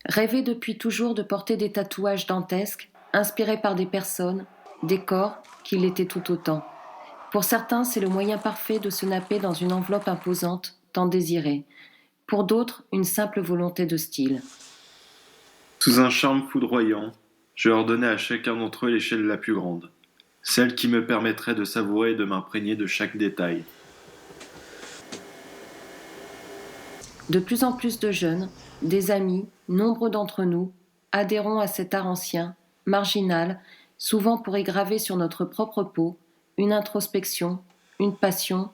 Rêvait depuis toujours de porter des tatouages dantesques, inspirés par des personnes, des corps, qui l'étaient tout autant. Pour certains, c'est le moyen parfait de se napper dans une enveloppe imposante, tant désirée. Pour d'autres, une simple volonté de style. Sous un charme foudroyant, je leur donnais à chacun d'entre eux l'échelle la plus grande, celle qui me permettrait de savourer et de m'imprégner de chaque détail. De plus en plus de jeunes, des amis, nombreux d'entre nous, adhérons à cet art ancien, marginal, souvent pour y graver sur notre propre peau une introspection, une passion,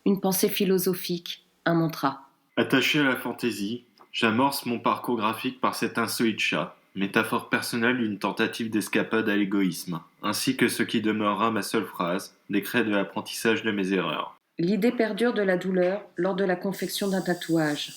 une pensée philosophique, un mantra. Attaché à la fantaisie, j'amorce mon parcours graphique par cet insolite chat, métaphore personnelle d'une tentative d'escapade à l'égoïsme, ainsi que ce qui demeurera ma seule phrase, décret de l'apprentissage de mes erreurs. L'idée perdure de la douleur lors de la confection d'un tatouage.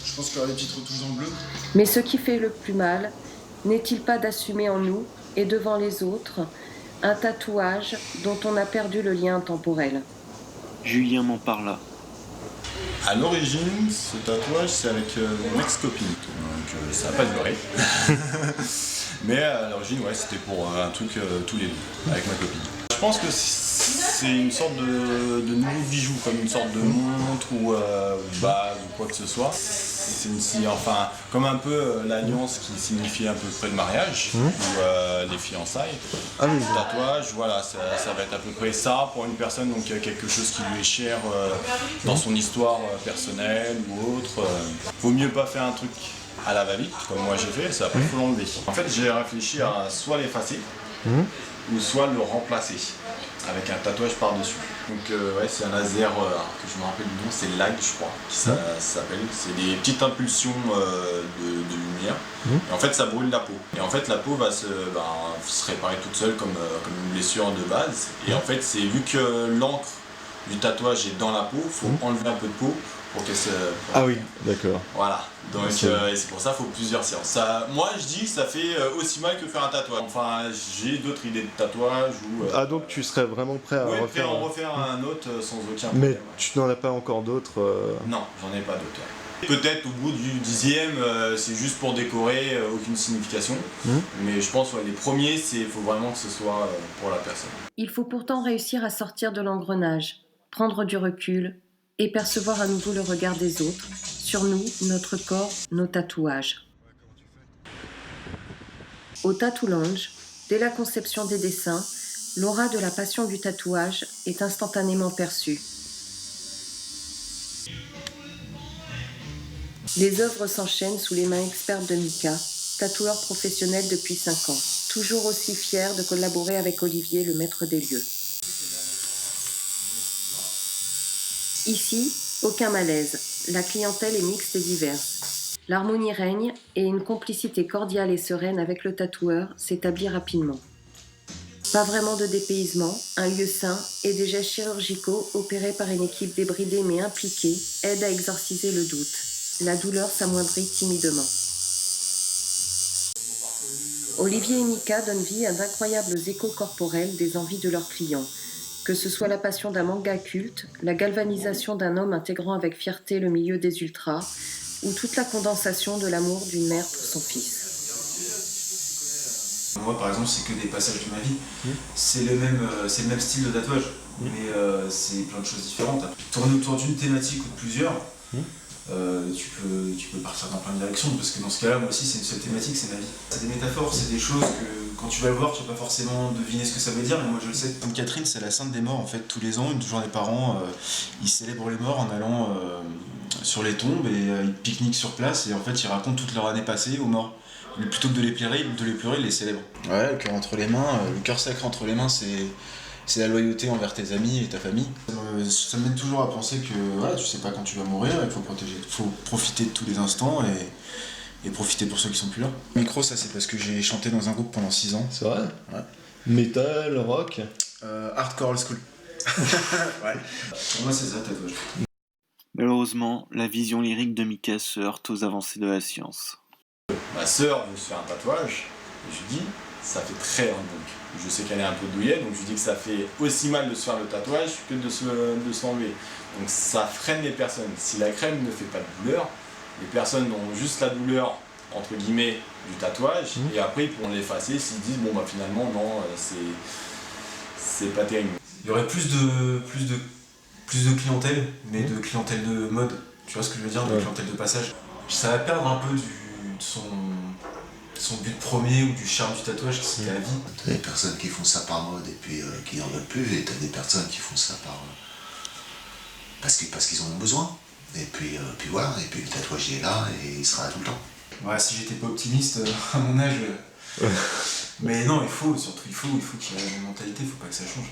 Je pense qu'il y aura des petites retouches en bleu. Mais ce qui fait le plus mal, n'est-il pas d'assumer en nous et devant les autres un tatouage dont on a perdu le lien temporel? Julien m'en parla. À l'origine, ce tatouage, c'est avec mon ex-copine. Donc ça n'a pas duré. Mais à l'origine, ouais, c'était pour un truc tous les deux, avec ma copine. Je pense que c'est une sorte de nouveau bijou, comme une sorte de montre ou base ou quoi que ce soit. C'est enfin, comme un peu l'alliance qui signifie à peu près le mariage ou les fiançailles. Ah oui. Le tatouage, voilà, ça va être à peu près ça pour une personne, donc quelque chose qui lui est cher dans son histoire personnelle ou autre. Vaut mieux pas faire un truc à la va-vite, comme moi j'ai fait, ça va pas faut l'enlever. En fait, j'ai réfléchi à soit l'effacer ou soit le remplacer avec un tatouage par-dessus. Donc ouais, c'est un laser que je me rappelle du nom, c'est lag je crois, qui ça s'appelle. C'est des petites impulsions de lumière. Et en fait ça brûle la peau. Et en fait la peau va se réparer toute seule comme une blessure de base. Et en fait c'est vu que l'encre du tatouage est dans la peau, il faut enlever un peu de peau pour qu'elle se... Ah oui, d'accord. Voilà, donc et c'est pour ça qu'il faut plusieurs séances. Ça, moi je dis que ça fait aussi mal que faire un tatouage. Enfin j'ai d'autres idées de tatouage ou... Ah donc tu serais vraiment prêt à refaire refaire... en refaire un autre sans aucun problème. Mais tu n'en as pas encore d'autres Non, j'en ai pas d'autres. Peut-être au bout du 10e, c'est juste pour décorer, aucune signification. Mais je pense les premiers, il faut vraiment que ce soit pour la personne. Il faut pourtant réussir à sortir de l'engrenage, prendre du recul et percevoir à nouveau le regard des autres sur nous, notre corps, nos tatouages. Au Tattoo Lounge, dès la conception des dessins, l'aura de la passion du tatouage est instantanément perçue. Les œuvres s'enchaînent sous les mains expertes de Mika, tatoueur professionnel depuis 5 ans, toujours aussi fier de collaborer avec Olivier, le maître des lieux. Ici, aucun malaise, la clientèle est mixte et diverse. L'harmonie règne et une complicité cordiale et sereine avec le tatoueur s'établit rapidement. Pas vraiment de dépaysement, un lieu sain et des gestes chirurgicaux opérés par une équipe débridée mais impliquée aident à exorciser le doute. La douleur s'amoindrit timidement. Olivier et Mika donnent vie à d'incroyables échos corporels des envies de leurs clients. Que ce soit la passion d'un manga culte, la galvanisation d'un homme intégrant avec fierté le milieu des ultras, ou toute la condensation de l'amour d'une mère pour son fils. Moi par exemple c'est que des passages de ma vie, c'est le même style de tatouage, mais c'est plein de choses différentes. Tourner autour d'une thématique ou de plusieurs, tu peux partir dans plein de directions, parce que dans ce cas-là, moi aussi c'est une seule thématique, c'est ma vie. C'est des métaphores, c'est des choses que quand tu vas le voir, tu vas pas forcément deviner ce que ça veut dire, mais moi je le sais. Comme Catherine, c'est la sainte des morts en fait, tous les ans, une journée par an, ils célèbrent les morts en allant sur les tombes et ils pique-niquent sur place, et en fait ils racontent toute leur année passée aux morts. Mais plutôt que de les pleurer, ils les célèbrent. Ouais, le cœur entre les mains, le cœur sacré entre les mains, c'est c'est la loyauté envers tes amis et ta famille. Ça m'aide toujours à penser que voilà, tu sais pas quand tu vas mourir, il faut profiter de tous les instants et profiter pour ceux qui sont plus là. Micro, ça c'est parce que j'ai chanté dans un groupe pendant 6 ans. C'est vrai? Ouais. Metal, rock? Hardcore old school. Ouais. Pour moi c'est ça, tatouage. Malheureusement, la vision lyrique de Mika se heurte aux avancées de la science. Ma sœur veut se faire un tatouage, et je lui dis, ça fait très long. Je sais qu'elle est un peu douillet, donc je lui dis que ça fait aussi mal de se faire le tatouage que de se l'enlever. Donc ça freine les personnes. Si la crème ne fait pas de douleur, les personnes ont juste la douleur, entre guillemets, du tatouage, et après ils pourront l'effacer s'ils disent, bon bah finalement non, c'est pas terrible. Il y aurait plus de clientèle, mais de clientèle de mode. Tu vois ce que je veux dire, de clientèle de passage. Ça va perdre un peu de son but premier ou du charme du tatouage qui c'était la vie. T'as des personnes qui font ça par mode et puis qui n'en veulent plus, et t'as des personnes qui font ça parce qu'ils en ont besoin. Et puis voilà, et puis le tatouage il est là et il sera là tout le temps. Ouais, si j'étais pas optimiste à mon âge. Mais non, il faut qu'il y ait une mentalité, il faut pas que ça change.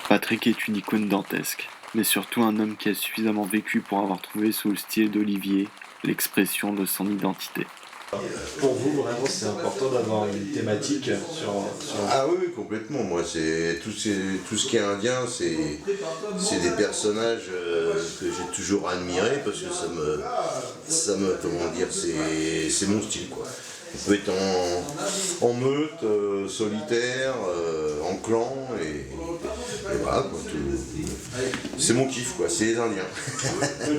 Patrick est une icône dantesque, mais surtout un homme qui a suffisamment vécu pour avoir trouvé sous le style d'Olivier l'expression de son identité. Pour vous, vraiment, c'est important d'avoir une thématique sur... Ah oui, complètement. Moi, c'est tout ce qui est indien, c'est des personnages que j'ai toujours admirés parce que ça me comment dire, c'est mon style, quoi. On peut être en meute, solitaire, en clan, et voilà, quoi. C'est mon kiff, quoi. C'est les Indiens.